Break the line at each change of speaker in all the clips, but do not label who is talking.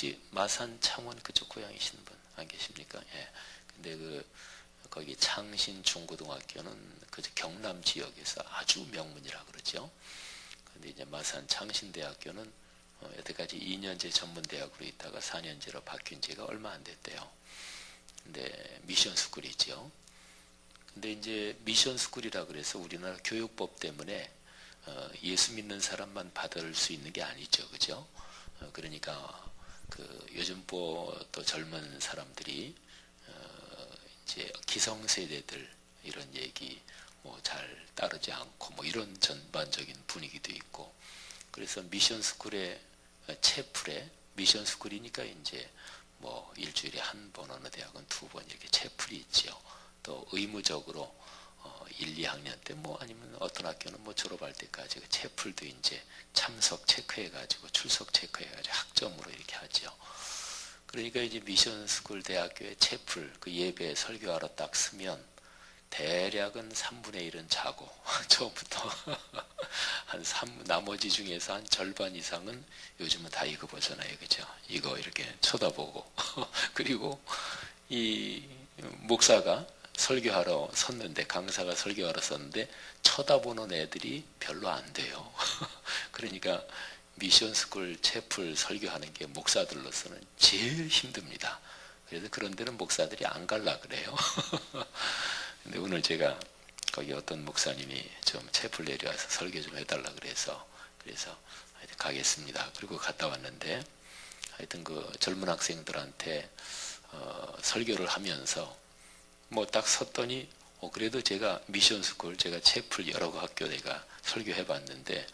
혹시 마산 창원 그쪽 고향이신 분 안 계십니까? 예. 근데 거기 창신 중고등학교는 그 경남 지역에서 아주 명문이라 그러죠. 근데 이제 마산 창신대학교는 여태까지 2년제 전문대학으로 있다가 4년제로 바뀐 지가 얼마 안 됐대요. 근데 미션 스쿨이죠. 근데 이제 미션 스쿨이라 그래서 우리나라 교육법 때문에 예수 믿는 사람만 받을 수 있는 게 아니죠, 그죠? 그러니까 요즘 또 젊은 사람들이 이제 기성세대들 이런 얘기 뭐 잘 따르지 않고 뭐 이런 전반적인 분위기도 있고, 그래서 미션 스쿨에 채플에 미션 스쿨이니까 이제 뭐 일주일에 한 번, 어느 대학은 2번 이렇게 채플이 있죠. 또 의무적으로 1, 2학년 때 뭐 아니면 어떤 학교는 뭐 졸업할 때까지 그 채플도 이제 참석 체크해가지고 출석 체크해가지고 학점으로 이렇게 하죠. 그러니까 이제 미션 스쿨 대학교의 채플 그 예배 설교하러 딱 쓰면 대략은 3분의 1은 자고 처음부터 나머지 중에서 한 절반 이상은 요즘은 다 이거 보잖아요, 그죠? 이거 이렇게 쳐다보고 그리고 이 목사가 설교하러 섰는데, 강사가 설교하러 섰는데 쳐다보는 애들이 별로 안 돼요. 그러니까 미션 스쿨 채플 설교하는 게 목사들로서는 제일 힘듭니다. 그래서 그런 데는 목사들이 안 갈라 그래요. 근데 오늘 제가 거기 어떤 목사님이 좀 채플 내려와서 설교 좀 해달라 그래서 하여튼 가겠습니다. 그리고 갔다 왔는데 하여튼 그 젊은 학생들한테 설교를 하면서 뭐 딱 섰더니 그래도 제가 미션 스쿨 제가 채플 여러 학교 내가 설교해 봤는데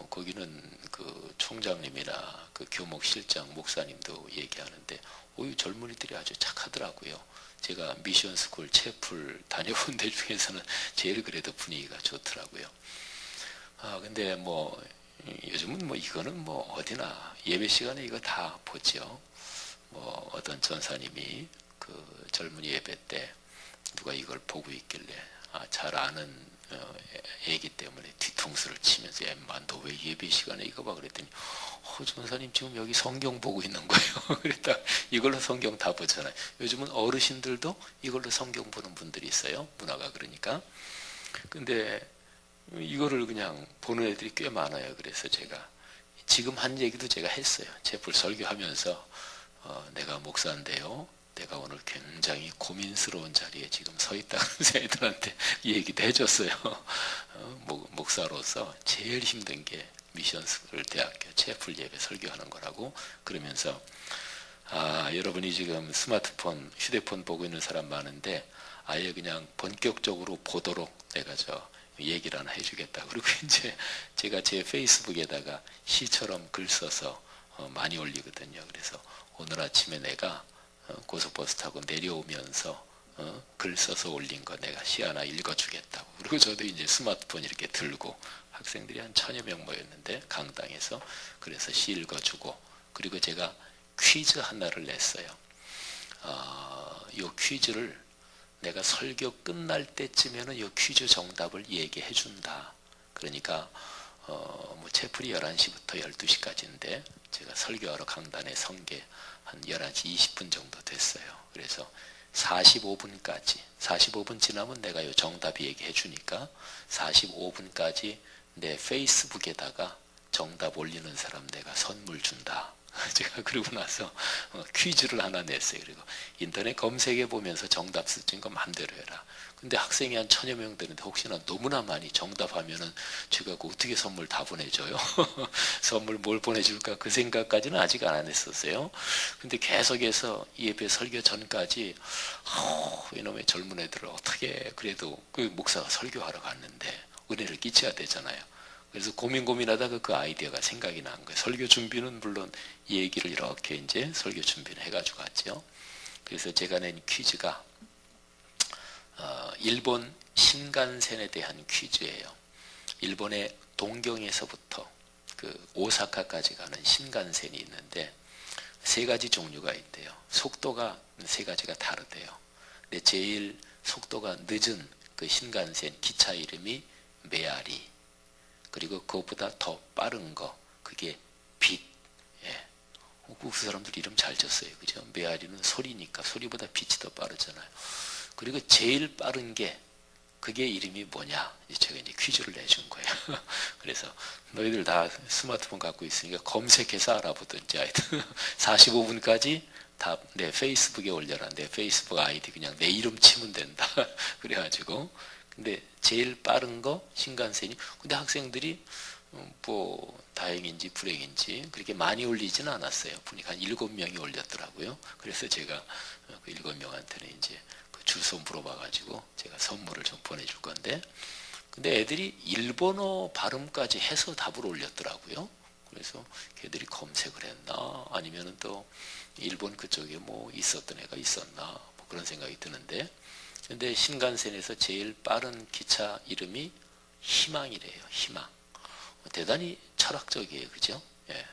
거기는 그 총장님이나 그 교목 실장 목사님도 얘기하는데 이 젊은이들이 아주 착하더라고요. 제가 미션 스쿨 채플 다녀본 데 중에서는 제일 그래도 분위기가 좋더라고요. 근데 뭐 요즘은 뭐 이거는 뭐 어디나 예배 시간에 이거 다 보죠. 뭐 어떤 전사님이 그 젊은이 예배 때 누가 이걸 보고 있길래 잘 아는 애기 때문에 뒤통수를 치면서 엠마 너 왜 예배 시간에 이거 봐 그랬더니 전사님 지금 여기 성경 보고 있는 거예요. 그랬다 이걸로 성경 다 보잖아요. 요즘은 어르신들도 이걸로 성경 보는 분들이 있어요. 문화가 그러니까. 근데 이거를 그냥 보는 애들이 꽤 많아요. 그래서 제가 지금 한 얘기도 제가 했어요. 채플 설교하면서 내가 목사인데요. 내가 오늘 굉장히 고민스러운 자리에 지금 서 있다는 애들한테 얘기도 해줬어요. 목사로서 제일 힘든 게 미션 스쿨 대학교 채플 예배 설교하는 거라고. 그러면서 여러분이 지금 스마트폰, 휴대폰 보고 있는 사람 많은데 아예 그냥 본격적으로 보도록 내가 얘기를 하나 해주겠다. 그리고 이제 제가 제 페이스북에다가 시처럼 글 써서 많이 올리거든요. 그래서 오늘 아침에 내가 고속버스 타고 내려오면서 글 써서 올린 거 내가 시 하나 읽어주겠다고. 그리고 저도 이제 스마트폰 이렇게 들고 학생들이 한 1000여 명 모였는데 강당에서 그래서 시 읽어주고, 그리고 제가 퀴즈 하나를 냈어요. 이 퀴즈를 내가 설교 끝날 때쯤에는 이 퀴즈 정답을 얘기해 준다. 그러니까 뭐 채플이 11시부터 12시까지인데 제가 설교하러 강단에 선 게 한 11시 20분 정도 됐어요. 그래서 45분 지나면 내가 이 정답 얘기해 주니까 45분까지 내 페이스북에다가 정답 올리는 사람 내가 선물 준다. 제가 그러고 나서 퀴즈를 하나 냈어요. 그리고 인터넷 검색해 보면서 정답 쓰는 거 마음대로 해라. 근데 학생이 한 1000여 명 되는데 혹시나 너무나 많이 정답하면은 제가 어떻게 선물 다 보내줘요? 선물 뭘 보내줄까 그 생각까지는 아직 안 했었어요. 근데 계속해서 예배 설교 전까지 이놈의 젊은 애들을 어떻게 그래도 그 목사가 설교하러 갔는데 은혜를 끼쳐야 되잖아요. 그래서 고민하다가 그 아이디어가 생각이 난 거예요. 설교 준비는 물론 얘기를 이렇게 이제 설교 준비를 해가지고 갔죠. 그래서 제가 낸 퀴즈가 일본 신간센에 대한 퀴즈예요. 일본의 동경에서부터 그 오사카까지 가는 신간센이 있는데 3가지 종류가 있대요. 속도가 3가지가 다르대요. 근데 제일 속도가 늦은 그 신간센 기차 이름이 메아리, 그리고 그것보다 더 빠른 거 그게 빛. 그 사람들 이름 잘 졌어요. 그죠? 메아리는 소리니까 소리보다 빛이 더 빠르잖아요. 그리고 제일 빠른 게 그게 이름이 뭐냐? 제가 이제 퀴즈를 내준 거예요. 그래서 너희들 다 스마트폰 갖고 있으니까 검색해서 알아보든지 하여튼 45분까지 다 내 페이스북에 올려라. 내 페이스북 아이디 그냥 내 이름 치면 된다. 그래가지고 근데 제일 빠른 거 신간센이 근데 학생들이 뭐 다행인지 불행인지 그렇게 많이 올리지는 않았어요. 보니까 한 7명이 올렸더라고요. 그래서 제가 그 7명한테는 이제 그 주소 물어봐가지고 제가 선물을 좀 보내줄 건데 근데 애들이 일본어 발음까지 해서 답을 올렸더라고요. 그래서 걔들이 검색을 했나 아니면은 또 일본 그쪽에 뭐 있었던 애가 있었나 뭐 그런 생각이 드는데 근데 신간센에서 제일 빠른 기차 이름이 희망이래요. 희망. 대단히 철학적이에요. 그죠? 예.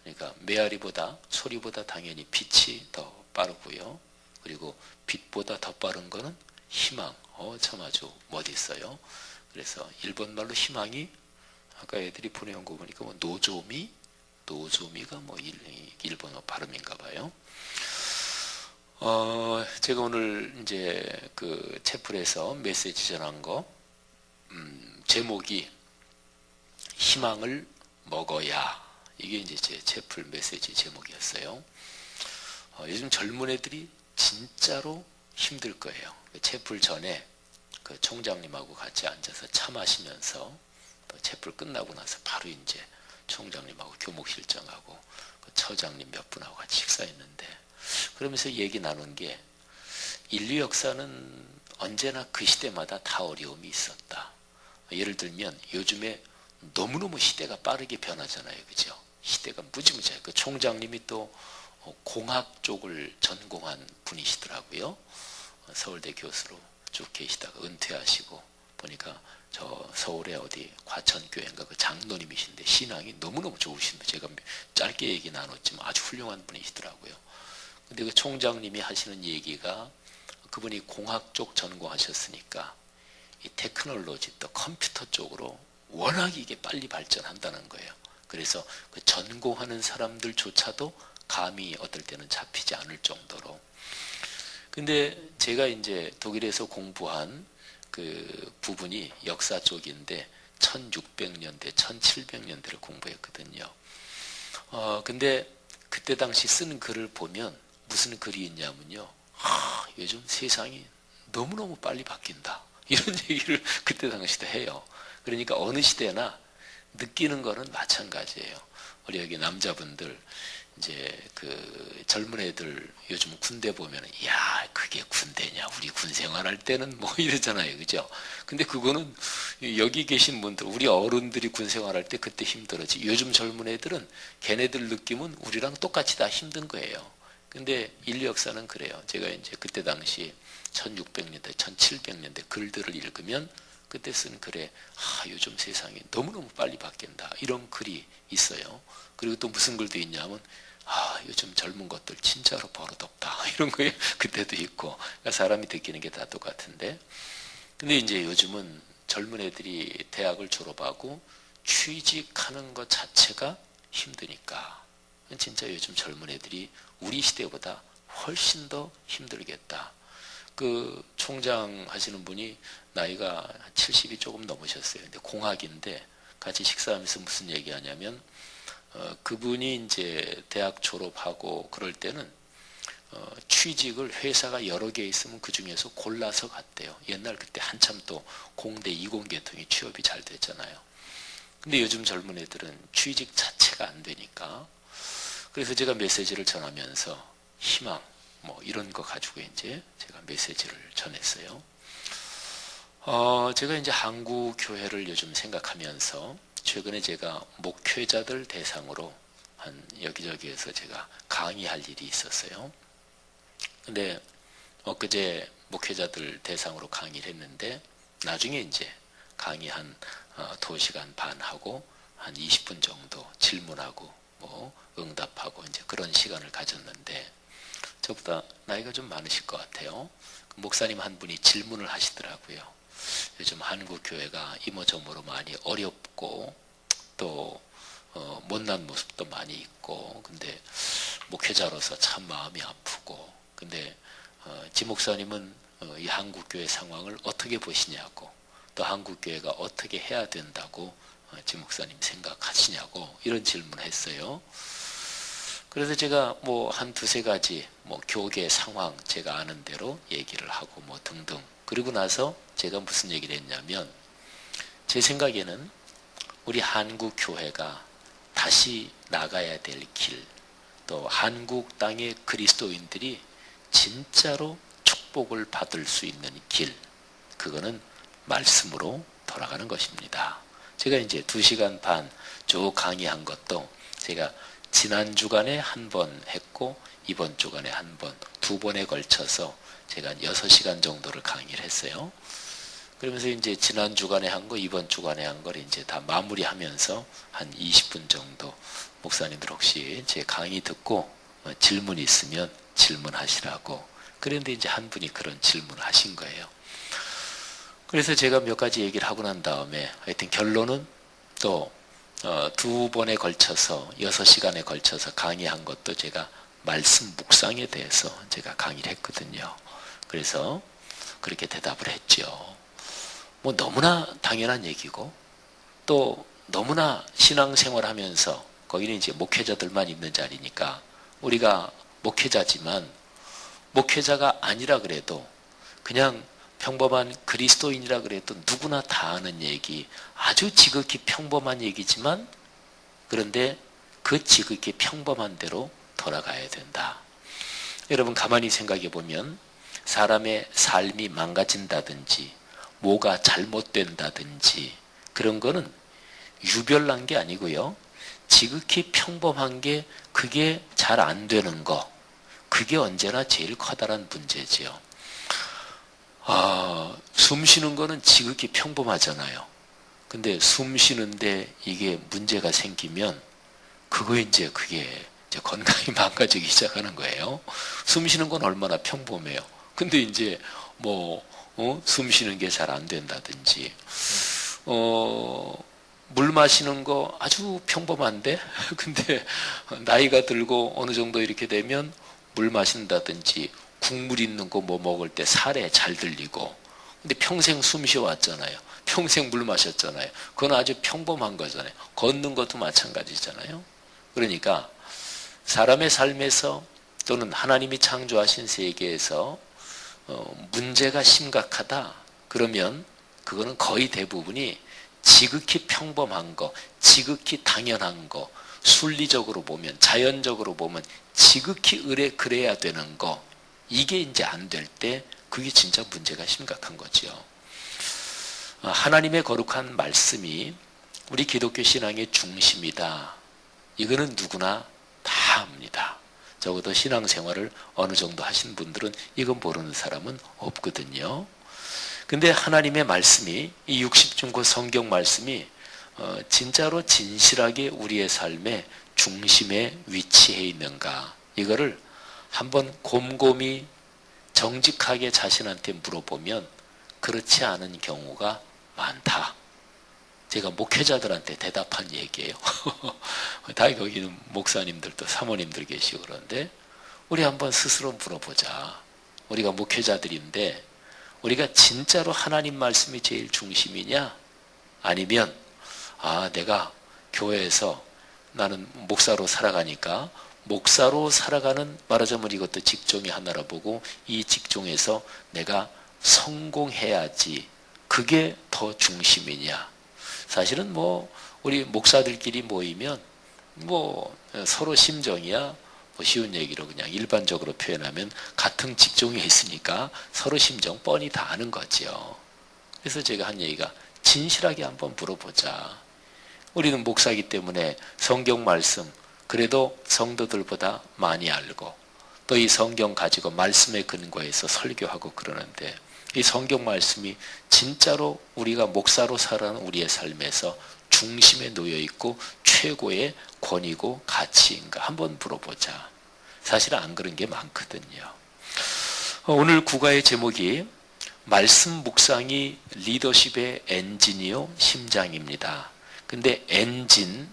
그러니까 메아리보다 소리보다 당연히 빛이 더 빠르고요. 그리고 빛보다 더 빠른 거는 희망. 참 아주 멋있어요. 그래서 일본말로 희망이 아까 애들이 보내온 거 보니까 뭐 노조미가 뭐 일본어 발음인가 봐요. 제가 오늘 이제 그 채플에서 메시지 전한 거 제목이 희망을 먹어야 이게 이제 제 채플 메시지 제목이었어요. 요즘 젊은 애들이 진짜로 힘들 거예요. 채플 전에 그 총장님하고 같이 앉아서 차 마시면서 채플 끝나고 나서 바로 이제 총장님하고 교목실장하고 그 처장님 몇 분하고 같이 식사했는데 그러면서 얘기 나눈 게 인류 역사는 언제나 그 시대마다 다 어려움이 있었다. 예를 들면 요즘에 너무너무 시대가 빠르게 변하잖아요. 그죠? 시대가 무지무지해요. 그 총장님이 또 공학 쪽을 전공한 분이시더라고요. 서울대 교수로 쭉 계시다가 은퇴하시고 보니까 저 서울에 어디 과천교회인가 그 장로님이신데 신앙이 너무너무 좋으신데 제가 짧게 얘기 나눴지만 아주 훌륭한 분이시더라고요. 근데 그 총장님이 하시는 얘기가 그분이 공학 쪽 전공하셨으니까 이 테크놀로지 또 컴퓨터 쪽으로 워낙 이게 빨리 발전한다는 거예요. 그래서 그 전공하는 사람들조차도 감이 어떨 때는 잡히지 않을 정도로. 근데 제가 이제 독일에서 공부한 그 부분이 역사 쪽인데 1600년대, 1700년대를 공부했거든요. 근데 그때 당시 쓴 글을 보면 무슨 글이 있냐면요. 요즘 세상이 너무너무 빨리 바뀐다. 이런 얘기를 그때 당시도 해요. 그러니까 어느 시대나 느끼는 거는 마찬가지예요. 우리 여기 남자분들 이제 그 젊은 애들 요즘 군대 보면 야 그게 군대냐 우리 군 생활할 때는 뭐 이러잖아요. 그죠? 근데 그거는 여기 계신 분들 우리 어른들이 군 생활할 때 그때 힘들었지 요즘 젊은 애들은 걔네들 느낌은 우리랑 똑같이 다 힘든 거예요. 근데 인류 역사는 그래요. 제가 이제 그때 당시 1600년대 1700년대 글들을 읽으면 그때 쓴 글에 요즘 세상이 너무너무 빨리 바뀐다 이런 글이 있어요. 그리고 또 무슨 글도 있냐면 요즘 젊은 것들 진짜로 버릇없다 이런 거에 그때도 있고 그러니까 사람이 느끼는 게 다 똑같은데 근데 이제 요즘은 젊은 애들이 대학을 졸업하고 취직하는 것 자체가 힘드니까 진짜 요즘 젊은 애들이 우리 시대보다 훨씬 더 힘들겠다. 그 총장 하시는 분이 나이가 70이 조금 넘으셨어요. 근데 공학인데 같이 식사하면서 무슨 얘기하냐면 그분이 이제 대학 졸업하고 그럴 때는 취직을 회사가 여러 개 있으면 그 중에서 골라서 갔대요. 옛날 그때 한참 또 공대 이공계통이 취업이 잘 됐잖아요. 근데 요즘 젊은 애들은 취직 자체가 안 되니까 그래서 제가 메시지를 전하면서 희망 뭐 이런 거 가지고 이제 제가 메시지를 전했어요. 제가 이제 한국 교회를 요즘 생각하면서 최근에 제가 목회자들 대상으로 한 여기저기에서 제가 강의할 일이 있었어요. 근데 엊그제 목회자들 대상으로 강의를 했는데 나중에 이제 강의 한 2시간 반 하고 한 20분 정도 질문하고 뭐 응답하고 이제 그런 시간을 가졌는데 저보다 나이가 좀 많으실 것 같아요. 목사님 한 분이 질문을 하시더라고요. 요즘 한국 교회가 이모저모로 많이 어렵고 또 못난 모습도 많이 있고 근데 목회자로서 참 마음이 아프고, 근데 지 목사님은 이 한국교회 상황을 어떻게 보시냐고, 또 한국교회가 어떻게 해야 된다고 지 목사님 생각하시냐고 이런 질문을 했어요. 그래서 제가 뭐 한 두세 가지 뭐 교계 상황 제가 아는 대로 얘기를 하고 뭐 등등, 그리고 나서 제가 무슨 얘기를 했냐면, 제 생각에는 우리 한국 교회가 다시 나가야 될 길, 또 한국 땅의 그리스도인들이 진짜로 축복을 받을 수 있는 길, 그거는 말씀으로 돌아가는 것입니다. 제가 이제 2시간 반 쭉 강의한 것도 제가 지난 주간에 한 번 했고 이번 주간에 한 번, 2번에 걸쳐서 제가 6시간 정도를 강의를 했어요. 그러면서 이제 지난 주간에 한 거, 이번 주간에 한 걸 이제 다 마무리하면서 한 20분 정도, 목사님들 혹시 제 강의 듣고 질문 있으면 질문하시라고. 그런데 이제 한 분이 그런 질문을 하신 거예요. 그래서 제가 몇 가지 얘기를 하고 난 다음에 하여튼 결론은 또 2번에 걸쳐서 6시간에 걸쳐서 강의한 것도 제가 말씀 묵상에 대해서 제가 강의를 했거든요. 그래서 그렇게 대답을 했죠. 뭐 너무나 당연한 얘기고, 또 너무나 신앙생활 하면서, 거기는 이제 목회자들만 있는 자리니까 우리가 목회자지만 목회자가 아니라 그래도 그냥 평범한 그리스도인이라 그래도 누구나 다 아는 얘기, 아주 지극히 평범한 얘기지만 그런데 그 지극히 평범한 대로 돌아가야 된다. 여러분 가만히 생각해 보면 사람의 삶이 망가진다든지 뭐가 잘못된다든지 그런 거는 유별난 게 아니고요, 지극히 평범한 게 그게 잘 안 되는 거, 그게 언제나 제일 커다란 문제지요. 숨 쉬는 거는 지극히 평범하잖아요. 근데 숨 쉬는데 이게 문제가 생기면 그게 이제 건강이 망가지기 시작하는 거예요. 숨 쉬는 건 얼마나 평범해요. 근데 이제 숨 쉬는 게 잘 안 된다든지, 물 마시는 거 아주 평범한데 근데 나이가 들고 어느 정도 이렇게 되면 물 마신다든지 국물 있는 거 뭐 먹을 때 살에 잘 들리고, 근데 평생 숨 쉬어왔잖아요. 평생 물 마셨잖아요. 그건 아주 평범한 거잖아요. 걷는 것도 마찬가지잖아요. 그러니까 사람의 삶에서 또는 하나님이 창조하신 세계에서 문제가 심각하다 그러면 그거는 거의 대부분이 지극히 평범한 거, 지극히 당연한 거, 순리적으로 보면, 자연적으로 보면 지극히 그래야 되는 거, 이게 이제 안 될 때 그게 진짜 문제가 심각한 거지요. 하나님의 거룩한 말씀이 우리 기독교 신앙의 중심이다. 이거는 누구나 다 압니다. 적어도 신앙생활을 어느 정도 하신 분들은 이건 모르는 사람은 없거든요. 근데 하나님의 말씀이, 이 60중고 성경 말씀이 진짜로 진실하게 우리의 삶의 중심에 위치해 있는가, 이거를 한번 곰곰이 정직하게 자신한테 물어보면 그렇지 않은 경우가 많다. 제가 목회자들한테 대답한 얘기예요. 다 거기는 목사님들도 사모님들 계시고 그런데 우리 한번 스스로 물어보자. 우리가 목회자들인데 우리가 진짜로 하나님 말씀이 제일 중심이냐? 아니면 내가 교회에서 나는 목사로 살아가니까 목사로 살아가는, 말하자면 이것도 직종이 하나라 보고 이 직종에서 내가 성공해야지, 그게 더 중심이냐? 사실은 우리 목사들끼리 모이면 서로 심정이야 쉬운 얘기로 그냥 일반적으로 표현하면 같은 직종에 있으니까 서로 심정 뻔히 다 아는 거죠. 그래서 제가 한 얘기가 진실하게 한번 물어보자. 우리는 목사이기 때문에 성경 말씀 그래도 성도들보다 많이 알고 또 이 성경 가지고 말씀에 근거해서 설교하고 그러는데 이 성경 말씀이 진짜로 우리가 목사로 살아가는 우리의 삶에서 중심에 놓여 있고 최고의 권위고 가치인가 한번 물어보자. 사실 안 그런 게 많거든요. 오늘 국가의 제목이 말씀 묵상이 리더십의 엔진이요 심장입니다. 근데 엔진,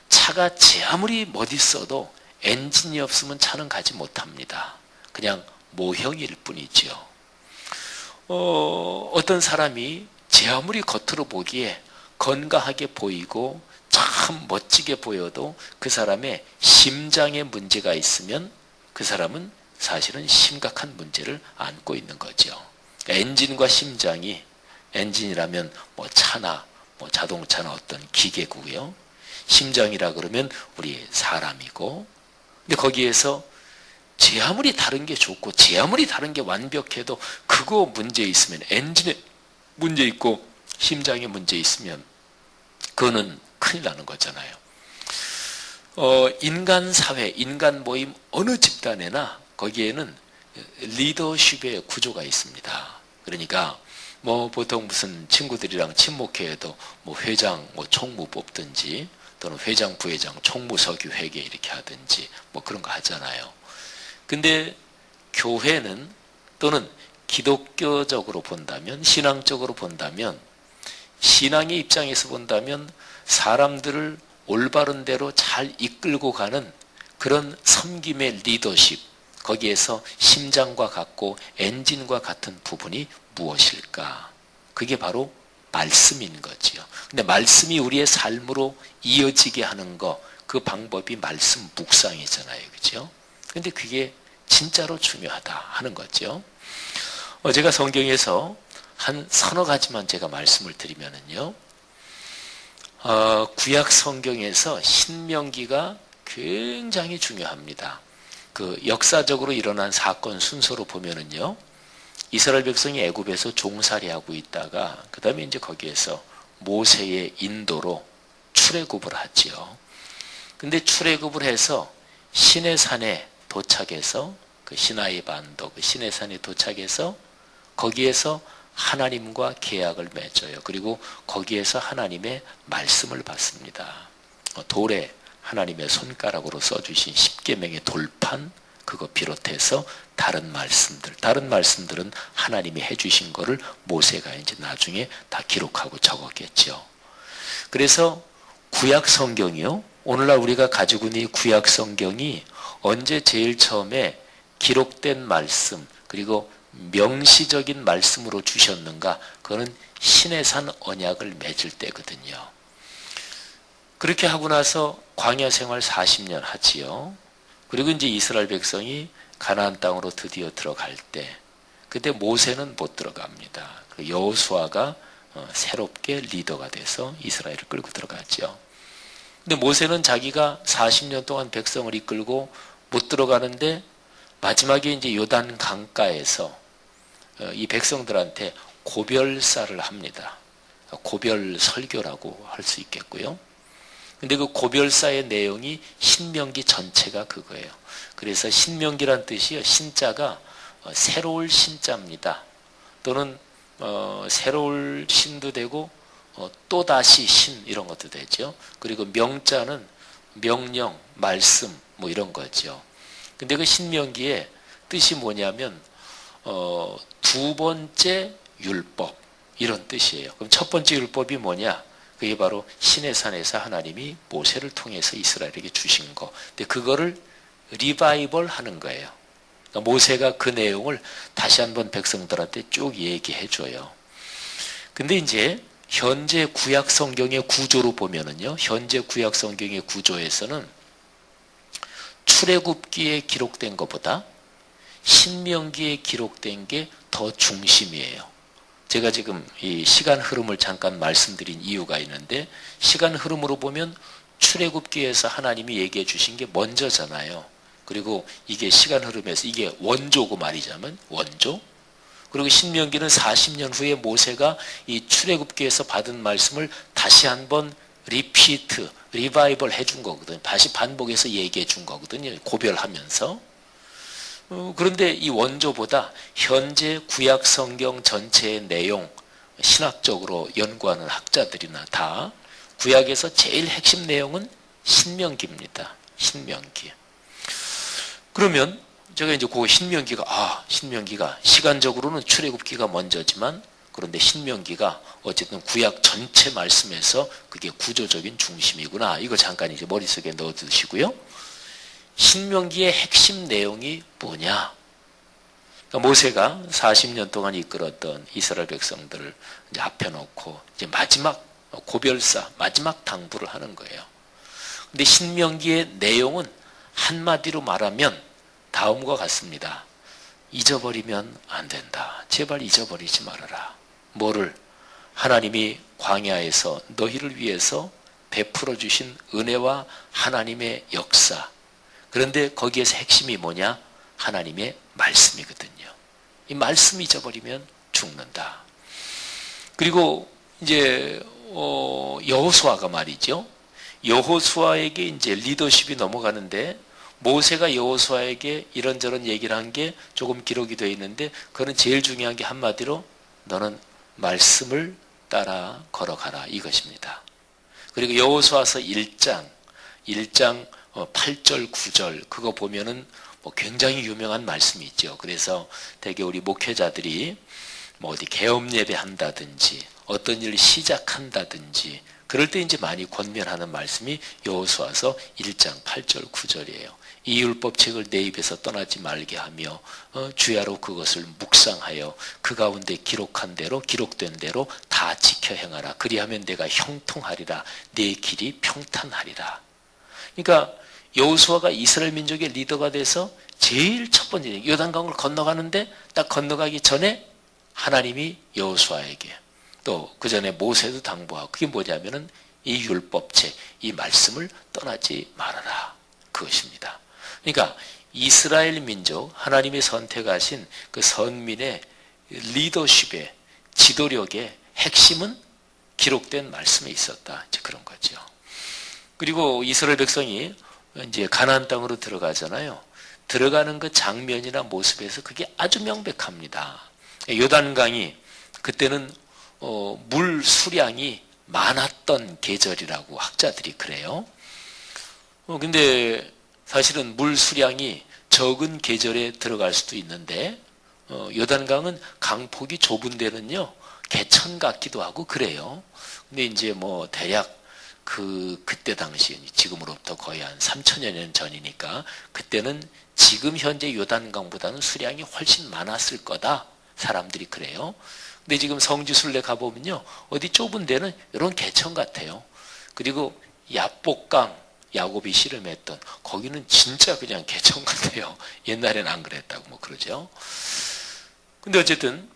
차가 아무리 멋있어도 엔진이 없으면 차는 가지 못합니다. 그냥 모형일 뿐이죠. 어떤 사람이 제 아무리 겉으로 보기에 건강하게 보이고 참 멋지게 보여도 그 사람의 심장에 문제가 있으면 그 사람은 사실은 심각한 문제를 안고 있는 거죠. 그러니까 엔진과 심장이, 엔진이라면 뭐 차나 뭐 자동차나 어떤 기계고요. 심장이라 그러면 우리 사람이고, 근데 거기에서 제 아무리 다른 게 좋고 제 아무리 다른 게 완벽해도 그거 문제 있으면, 엔진에 문제 있고 심장에 문제 있으면 그거는 큰일 나는 거잖아요. 인간 사회, 인간 모임 어느 집단에나 거기에는 리더십의 구조가 있습니다. 그러니까 뭐 보통 무슨 친구들이랑 친목회에도 뭐 회장, 뭐 총무 뽑든지 또는 회장, 부회장, 총무서기 회계 이렇게 하든지 뭐 그런 거 하잖아요. 근데 교회는 또는 기독교적으로 본다면, 신앙적으로 본다면, 신앙의 입장에서 본다면 사람들을 올바른 대로 잘 이끌고 가는 그런 섬김의 리더십, 거기에서 심장과 같고 엔진과 같은 부분이 무엇일까? 그게 바로 말씀인 거지요. 근데 말씀이 우리의 삶으로 이어지게 하는 거, 그 방법이 말씀 묵상이잖아요. 그죠? 근데 그게 진짜로 중요하다 하는 거죠. 제가 성경에서 한 서너 가지만 제가 말씀을 드리면은요. 구약 성경에서 신명기가 굉장히 중요합니다. 그 역사적으로 일어난 사건 순서로 보면은요. 이스라엘 백성이 애굽에서 종살이하고 있다가 그 다음에 이제 거기에서 모세의 인도로 출애굽을 하지요. 근데 출애굽을 해서 시내산에 도착해서 그 시나이 반도 그 시내산에 도착해서 거기에서 하나님과 계약을 맺어요. 그리고 거기에서 하나님의 말씀을 받습니다. 돌에 하나님의 손가락으로 써주신 십계명의 돌판, 그거 비롯해서 다른 말씀들은 하나님이 해주신 거를 모세가 이제 나중에 다 기록하고 적었겠죠. 그래서 구약 성경이요. 오늘날 우리가 가지고 있는 이 구약 성경이 언제 제일 처음에 기록된 말씀, 그리고 명시적인 말씀으로 주셨는가? 그거는 시내산 언약을 맺을 때거든요. 그렇게 하고 나서 광야 생활 40년 하지요. 그리고 이제 이스라엘 백성이 가나안 땅으로 드디어 들어갈 때, 그때 모세는 못 들어갑니다. 여호수아가 새롭게 리더가 돼서 이스라엘을 끌고 들어갔죠. 근데 모세는 자기가 40년 동안 백성을 이끌고 못 들어가는데 마지막에 이제 요단 강가에서 이 백성들한테 고별사를 합니다. 고별 설교라고 할 수 있겠고요. 근데 그 고별사의 내용이 신명기 전체가 그거예요. 그래서 신명기란 뜻이요. 신자가 새로울 신자입니다. 또는 새로울 신도 되고 또다시 신 이런 것도 되죠. 그리고 명자는 명령, 말씀 뭐 이런 거죠. 근데 그 신명기의 뜻이 뭐냐면 두 번째 율법 이런 뜻이에요. 그럼 첫 번째 율법이 뭐냐? 그게 바로 시내산에서 하나님이 모세를 통해서 이스라엘에게 주신 거. 근데 그거를 리바이벌 하는 거예요. 그러니까 모세가 그 내용을 다시 한번 백성들한테 쭉 얘기해 줘요. 근데 이제 현재 구약 성경의 구조로 보면은요. 현재 구약 성경의 구조에서는 출애굽기에 기록된 것보다 신명기에 기록된 게 더 중심이에요. 제가 지금 이 시간 흐름을 잠깐 말씀드린 이유가 있는데, 시간 흐름으로 보면 출애굽기에서 하나님이 얘기해 주신 게 먼저잖아요. 그리고 이게 시간 흐름에서 이게 원조고 말이자면 원조. 그리고 신명기는 40년 후에 모세가 이 출애굽기에서 받은 말씀을 다시 한번 리바이벌 해준 거거든요. 다시 반복해서 얘기해 준 거거든요. 고별하면서. 그런데 이 원조보다 현재 구약 성경 전체의 내용, 신학적으로 연구하는 학자들이나 다 구약에서 제일 핵심 내용은 신명기입니다. 신명기. 그러면 제가 이제 그 신명기가 시간적으로는 출애굽기가 먼저지만, 그런데 신명기가 어쨌든 구약 전체 말씀에서 그게 구조적인 중심이구나. 이거 잠깐 이제 머릿속에 넣어두시고요. 신명기의 핵심 내용이 뭐냐? 그러니까 모세가 40년 동안 이끌었던 이스라엘 백성들을 이제 앞에 놓고 이제 마지막 고별사, 마지막 당부를 하는 거예요. 근데 신명기의 내용은 한마디로 말하면 다음과 같습니다. 잊어버리면 안 된다. 제발 잊어버리지 말아라. 뭐를? 하나님이 광야에서 너희를 위해서 베풀어 주신 은혜와 하나님의 역사. 그런데 거기에서 핵심이 뭐냐? 하나님의 말씀이거든요. 이 말씀 잊어버리면 죽는다. 그리고 이제 여호수아가 말이죠. 여호수아에게 이제 리더십이 넘어가는데 모세가 여호수아에게 이런저런 얘기를 한 게 조금 기록이 되어 있는데 그거는 제일 중요한 게 한마디로 너는 말씀을 따라 걸어가라 이것입니다. 그리고 여호수아서 1장 8절 9절 그거 보면은 뭐 굉장히 유명한 말씀이 있죠. 그래서 대개 우리 목회자들이 뭐 어디 개업 예배 한다든지 어떤 일을 시작한다든지 그럴 때 이제 많이 권면하는 말씀이 여호수아서 1장 8절 9절이에요. 이 율법책을 내 입에서 떠나지 말게 하며 주야로 그것을 묵상하여 그 가운데 기록된 대로 다 지켜 행하라. 그리하면 내가 형통하리라. 내 길이 평탄하리라. 그러니까 여호수아가 이스라엘 민족의 리더가 돼서 제일 첫 번째 요단강을 건너가는데 딱 건너가기 전에 하나님이 여호수아에게 또 그 전에 모세도 당부하고 그게 뭐냐면은 이 율법책, 이 말씀을 떠나지 말아라. 그것입니다. 그러니까 이스라엘 민족, 하나님이 선택하신 그 선민의 리더십의 지도력의 핵심은 기록된 말씀에 있었다. 이제 그런 거죠. 그리고 이스라엘 백성이 이제 가나안 땅으로 들어가잖아요. 들어가는 그 장면이나 모습에서 그게 아주 명백합니다. 요단강이 그때는 물 수량이 많았던 계절이라고 학자들이 그래요. 근데 사실은 물 수량이 적은 계절에 들어갈 수도 있는데 요단강은 강폭이 좁은 데는요 개천 같기도 하고 그래요. 근데 이제 뭐 대략 그때 당시 지금으로부터 거의 한 3천여 년 전이니까 그때는 지금 현재 요단강보다는 수량이 훨씬 많았을 거다. 사람들이 그래요. 근데 지금 성지순례 가보면요 어디 좁은 데는 이런 개천 같아요. 그리고 야복강 야곱이 씨름했던 거기는 진짜 그냥 개천 같아요. 옛날에는 안 그랬다고 뭐 그러죠. 근데 어쨌든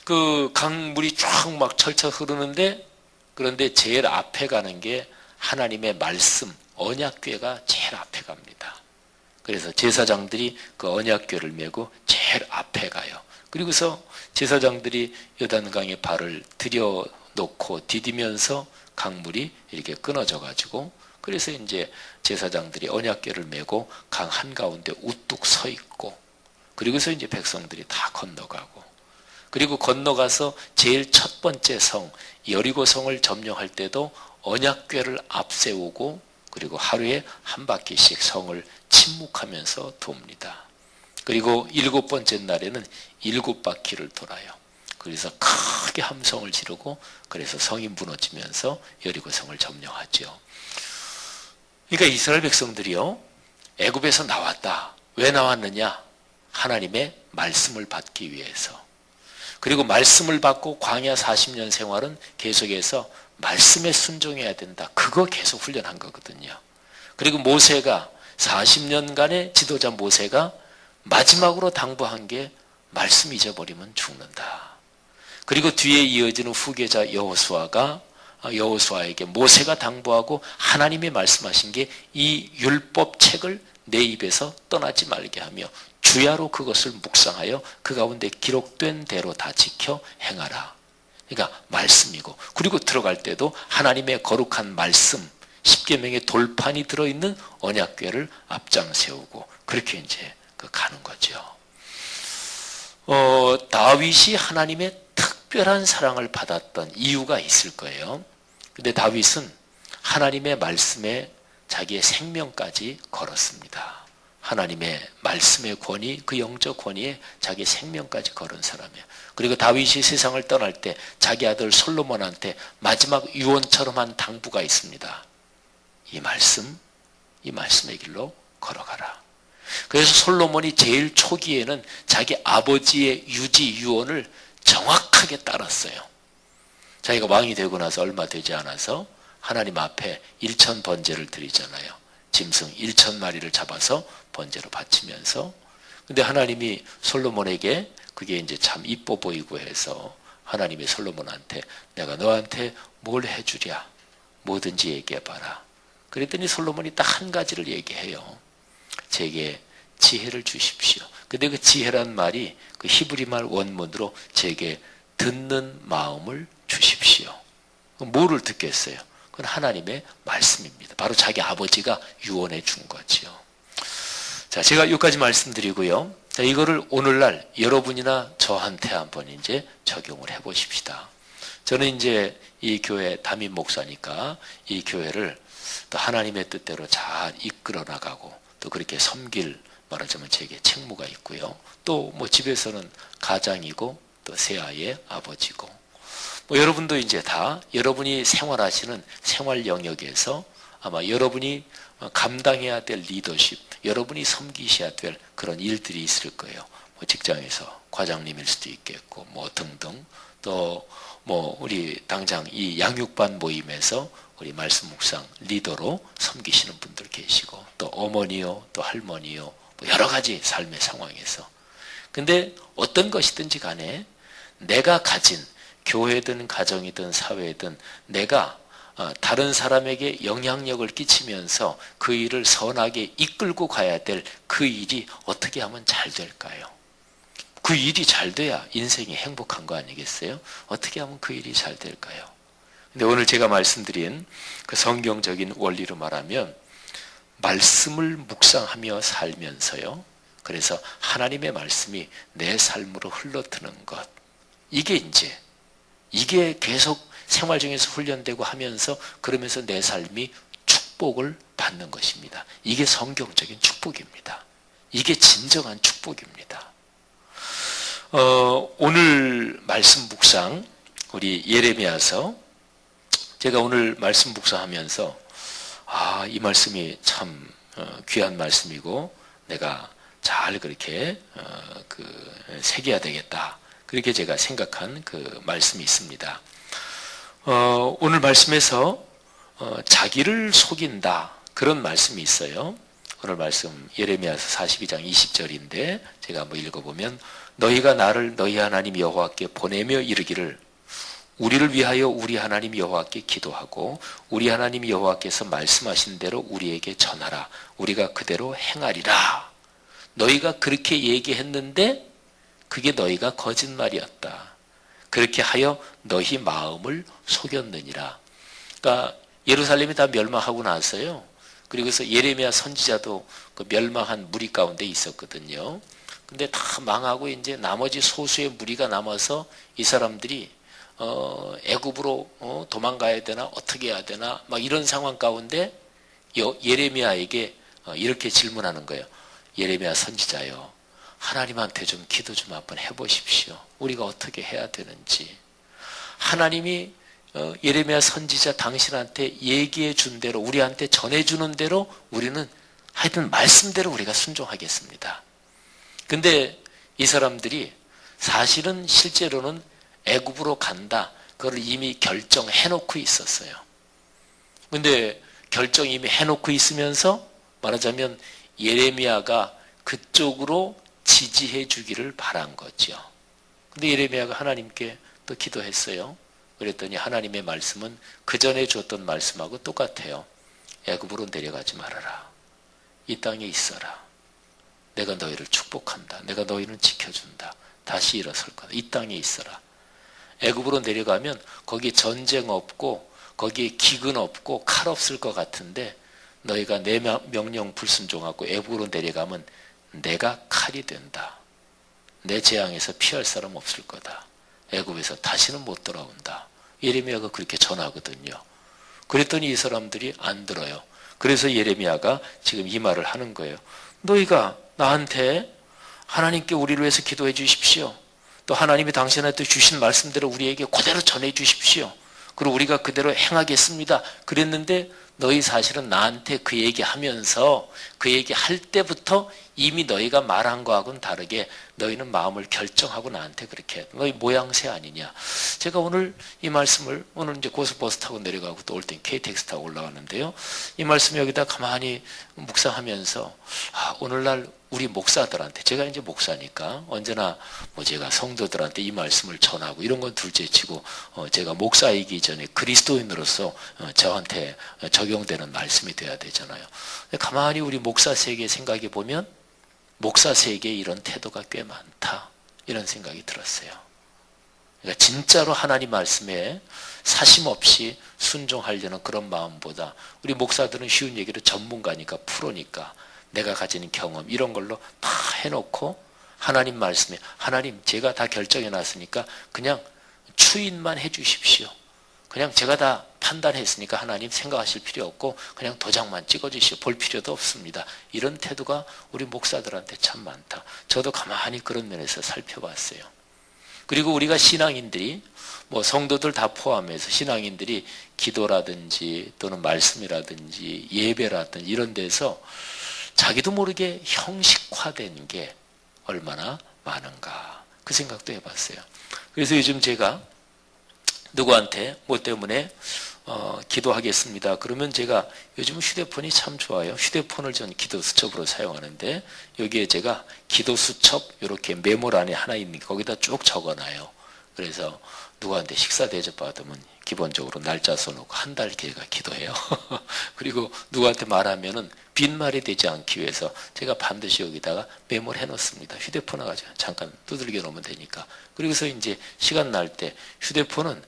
그 강물이 쫙 막 철철 흐르는데 그런데 제일 앞에 가는 게 하나님의 말씀 언약궤가 제일 앞에 갑니다. 그래서 제사장들이 그 언약궤를 메고 제일 앞에 가요. 그리고서 제사장들이 요단강에 발을 들여놓고 디디면서 강물이 이렇게 끊어져 가지고 그래서 이제 제사장들이 언약궤를 메고 강 한가운데 우뚝 서 있고 그리고서 이제 백성들이 다 건너가고 그리고 건너가서 제일 첫 번째 성 여리고성을 점령할 때도 언약궤를 앞세우고 그리고 하루에 한 바퀴씩 성을 침묵하면서 돕니다. 그리고 7번째 날에는 7바퀴를 돌아요. 그래서 크게 함성을 지르고 그래서 성이 무너지면서 여리고성을 점령하죠. 그러니까 이스라엘 백성들이요 애굽에서 나왔다. 왜 나왔느냐? 하나님의 말씀을 받기 위해서. 그리고 말씀을 받고 광야 40년 생활은 계속해서 말씀에 순종해야 된다. 그거 계속 훈련한 거거든요. 그리고 모세가 40년간의 지도자 모세가 마지막으로 당부한 게 말씀 잊어버리면 죽는다. 그리고 뒤에 이어지는 후계자 여호수아에게 모세가 당부하고 하나님이 말씀하신 게 이 율법책을 내 입에서 떠나지 말게 하며 주야로 그것을 묵상하여 그 가운데 기록된 대로 다 지켜 행하라. 그러니까 말씀이고 그리고 들어갈 때도 하나님의 거룩한 말씀 10계명의 돌판이 들어있는 언약궤를 앞장 세우고 그렇게 이제 가는 거죠. 다윗이 하나님의 특별한 사랑을 받았던 이유가 있을 거예요. 근데 다윗은 하나님의 말씀에 자기의 생명까지 걸었습니다. 하나님의 말씀의 권위, 그 영적 권위에 자기 생명까지 걸은 사람이에요. 그리고 다윗이 세상을 떠날 때 자기 아들 솔로몬한테 마지막 유언처럼 한 당부가 있습니다. 이 말씀의 길로 걸어가라. 그래서 솔로몬이 제일 초기에는 자기 아버지의 유지 유언을 정확하게 따랐어요. 자기가 왕이 되고 나서 얼마 되지 않아서 하나님 앞에 1천 번제를 드리잖아요. 짐승 1천 마리를 잡아서 번제로 바치면서. 근데 하나님이 솔로몬에게 그게 이제 참 이뻐 보이고 해서 하나님이 솔로몬한테 내가 너한테 뭘 해주랴, 뭐든지 얘기해봐라. 그랬더니 솔로몬이 딱 한 가지를 얘기해요. 제게 지혜를 주십시오. 근데 그 지혜란 말이 그 히브리 말 원문으로 제게 듣는 마음을 주십시오. 뭐를 듣겠어요? 그건 하나님의 말씀입니다. 바로 자기 아버지가 유언해 준 거지요. 자, 제가 여기까지 말씀드리고요. 자, 이거를 오늘날 여러분이나 저한테 한번 이제 적용을 해 보십시다. 저는 이제 이 교회 담임 목사니까 이 교회를 또 하나님의 뜻대로 잘 이끌어 나가고 또 그렇게 섬길 말하자면 제게 책무가 있고요. 또 뭐 집에서는 가장이고 또 새아이의 아버지고 뭐 여러분도 이제 다 여러분이 생활하시는 생활 영역에서 아마 여러분이 감당해야 될 리더십, 여러분이 섬기셔야 될 그런 일들이 있을 거예요. 뭐 직장에서 과장님일 수도 있겠고 뭐 등등 또 뭐 우리 당장 이 양육반 모임에서 우리 말씀 묵상 리더로 섬기시는 분들 계시고 또 어머니요 또 할머니요 뭐 여러 가지 삶의 상황에서 근데 어떤 것이든지 간에 내가 가진 교회든 가정이든 사회든 내가 다른 사람에게 영향력을 끼치면서 그 일을 선하게 이끌고 가야 될 그 일이 어떻게 하면 잘 될까요? 그 일이 잘 돼야 인생이 행복한 거 아니겠어요? 어떻게 하면 그 일이 잘 될까요? 근데 오늘 제가 말씀드린 그 성경적인 원리로 말하면 말씀을 묵상하며 살면서요. 그래서 하나님의 말씀이 내 삶으로 흘러드는 것. 이게 계속 생활 중에서 훈련되고 하면서 그러면서 내 삶이 축복을 받는 것입니다. 이게 성경적인 축복입니다. 이게 진정한 축복입니다. 오늘 말씀 묵상 우리 예레미야서 제가 오늘 말씀 묵상하면서 이 말씀이 참 귀한 말씀이고 내가 잘 그렇게 새겨야 되겠다. 그렇게 제가 생각한 그 말씀이 있습니다. 오늘 말씀에서 자기를 속인다 그런 말씀이 있어요. 오늘 말씀 예레미야서 42장 20절인데 제가 한번 읽어보면 너희가 나를 너희 하나님 여호와께 보내며 이르기를 우리를 위하여 우리 하나님 여호와께 기도하고 우리 하나님 여호와께서 말씀하신 대로 우리에게 전하라. 우리가 그대로 행하리라. 너희가 그렇게 얘기했는데 그게 너희가 거짓말이었다. 그렇게 하여 너희 마음을 속였느니라. 그러니까 예루살렘이 다 멸망하고 나서요. 그리고서 예레미야 선지자도 그 멸망한 무리 가운데 있었거든요. 근데 다 망하고 이제 나머지 소수의 무리가 남아서 이 사람들이 애굽으로 도망가야 되나 어떻게 해야 되나 막 이런 상황 가운데 예레미야에게 이렇게 질문하는 거예요. 예레미야 선지자요. 하나님한테 좀 기도 좀 한번 해보십시오. 우리가 어떻게 해야 되는지. 하나님이 예레미야 선지자 당신한테 얘기해 준 대로 우리한테 전해주는 대로 우리는 하여튼 말씀대로 우리가 순종하겠습니다. 근데 이 사람들이 사실은 실제로는 애굽으로 간다. 그걸 이미 결정해 놓고 있었어요. 근데 결정 이미 해놓고 있으면서 말하자면 예레미야가 그쪽으로 지지해 주기를 바란 거죠. 근데 예레미야가 하나님께 또 기도했어요. 그랬더니 하나님의 말씀은 그 전에 줬던 말씀하고 똑같아요. 애굽으로 내려가지 말아라. 이 땅에 있어라. 내가 너희를 축복한다. 내가 너희는 지켜준다. 다시 일어설 거다. 이 땅에 있어라. 애굽으로 내려가면 거기 전쟁 없고 거기에 기근 없고 칼 없을 것 같은데 너희가 내 명령 불순종하고 애굽으로 내려가면 내가 칼이 된다. 내 재앙에서 피할 사람 없을 거다. 애굽에서 다시는 못 돌아온다. 예레미야가 그렇게 전하거든요. 그랬더니 이 사람들이 안 들어요. 그래서 예레미야가 지금 이 말을 하는 거예요. 너희가 나한테 하나님께 우리를 위해서 기도해 주십시오. 또 하나님이 당신한테 주신 말씀대로 우리에게 그대로 전해 주십시오. 그리고 우리가 그대로 행하겠습니다. 그랬는데 너희 사실은 나한테 그 얘기하면서 그 얘기할 때부터 이미 너희가 말한 거하고는 다르게 너희는 마음을 결정하고 나한테 그렇게 너희 모양새 아니냐. 제가 오늘 이 말씀을 오늘 이제 고속버스 타고 내려가고 또 올 땐 KTX 타고 올라가는데요. 이 말씀 여기다 가만히 묵상하면서 오늘날 우리 목사들한테 제가 이제 목사니까 언제나 뭐 제가 성도들한테 이 말씀을 전하고 이런 건 둘째치고 제가 목사이기 전에 그리스도인으로서 저한테 적용되는 말씀이 돼야 되잖아요. 가만히 우리 목사 세계 생각해 보면 목사 세계에 이런 태도가 꽤 많다 이런 생각이 들었어요. 그러니까 진짜로 하나님 말씀에 사심 없이 순종하려는 그런 마음보다 우리 목사들은 쉬운 얘기를 전문가니까 프로니까 내가 가지는 경험 이런 걸로 다 해놓고 하나님 말씀에 하나님 제가 다 결정해 놨으니까 그냥 추인만 해 주십시오. 그냥 제가 다 판단했으니까 하나님 생각하실 필요 없고 그냥 도장만 찍어주시오. 볼 필요도 없습니다. 이런 태도가 우리 목사들한테 참 많다. 저도 가만히 그런 면에서 살펴봤어요. 그리고 우리가 신앙인들이 뭐 성도들 다 포함해서 신앙인들이 기도라든지 또는 말씀이라든지 예배라든지 이런 데서 자기도 모르게 형식화된 게 얼마나 많은가 그 생각도 해봤어요. 그래서 요즘 제가 누구한테 뭐 때문에 기도하겠습니다. 그러면 제가 요즘 휴대폰이 참 좋아요. 휴대폰을 전 기도 수첩으로 사용하는데 여기에 제가 기도 수첩 이렇게 메모란에 하나 있는 게 거기다 쭉 적어놔요. 그래서 누구한테 식사 대접 받으면 기본적으로 날짜 써놓고 한 달 계획을 기도해요. 그리고 누구한테 말하면은 빈말이 되지 않기 위해서 제가 반드시 여기다가 메모를 해놓습니다. 휴대폰을 가지고 잠깐 두들겨 놓으면 되니까. 그래서 이제 시간 날 때 휴대폰은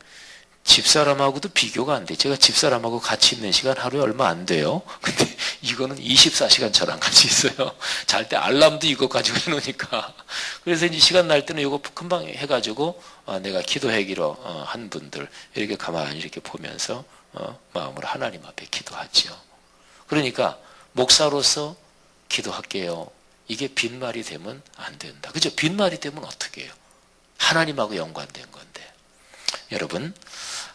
집사람하고도 비교가 안 돼. 제가 집사람하고 같이 있는 시간 하루에 얼마 안 돼요. 근데 이거는 24시간 저랑 같이 있어요. 잘 때 알람도 이거 가지고 해놓으니까. 그래서 이제 시간 날 때는 이거 금방 해가지고 내가 기도하기로 한 분들 이렇게 가만히 이렇게 보면서 마음으로 하나님 앞에 기도하지요. 그러니까 목사로서 기도할게요. 이게 빈말이 되면 안 된다. 그죠? 빈말이 되면 어떻게 해요? 하나님하고 연관된 건데. 여러분,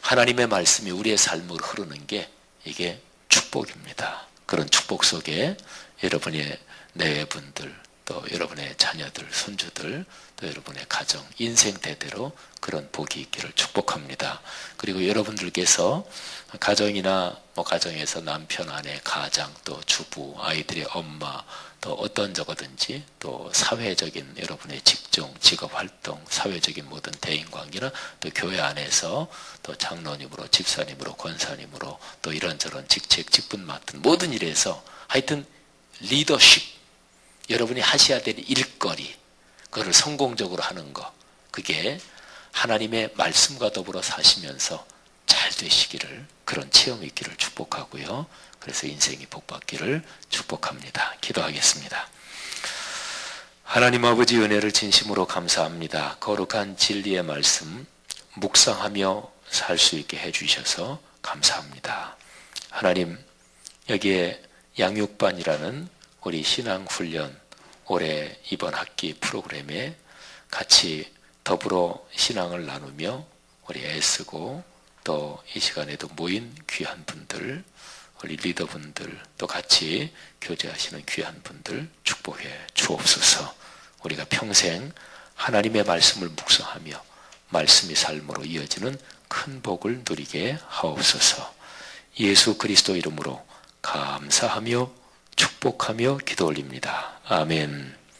하나님의 말씀이 우리의 삶으로 흐르는 게 이게 축복입니다. 그런 축복 속에 여러분의 내분들, 또 여러분의 자녀들, 손주들, 또 여러분의 가정, 인생 대대로 그런 복이 있기를 축복합니다. 그리고 여러분들께서 가정이나 뭐 가정에서 남편, 아내, 가장, 또 주부, 아이들의 엄마, 또 어떤 저거든지 또 사회적인 여러분의 직종, 직업활동, 사회적인 모든 대인관계나 또 교회 안에서 또 장로님으로, 집사님으로, 권사님으로 또 이런저런 직책, 직분 맡은 모든 일에서 하여튼 리더십, 여러분이 하셔야 될 일거리, 그거를 성공적으로 하는 거, 그게 하나님의 말씀과 더불어 사시면서 잘 되시기를, 그런 체험이 있기를 축복하고요. 그래서 인생이 복받기를 축복합니다. 기도하겠습니다. 하나님 아버지 은혜를 진심으로 감사합니다. 거룩한 진리의 말씀 묵상하며 살 수 있게 해주셔서 감사합니다. 하나님, 여기에 양육반이라는 우리 신앙훈련 올해 이번 학기 프로그램에 같이 더불어 신앙을 나누며 우리 애쓰고 또 이 시간에도 모인 귀한 분들, 우리 리더분들, 또 같이 교제하시는 귀한 분들 축복해 주옵소서. 우리가 평생 하나님의 말씀을 묵상하며 말씀이 삶으로 이어지는 큰 복을 누리게 하옵소서. 예수 그리스도 이름으로 감사하며 축복하며 기도 올립니다. 아멘.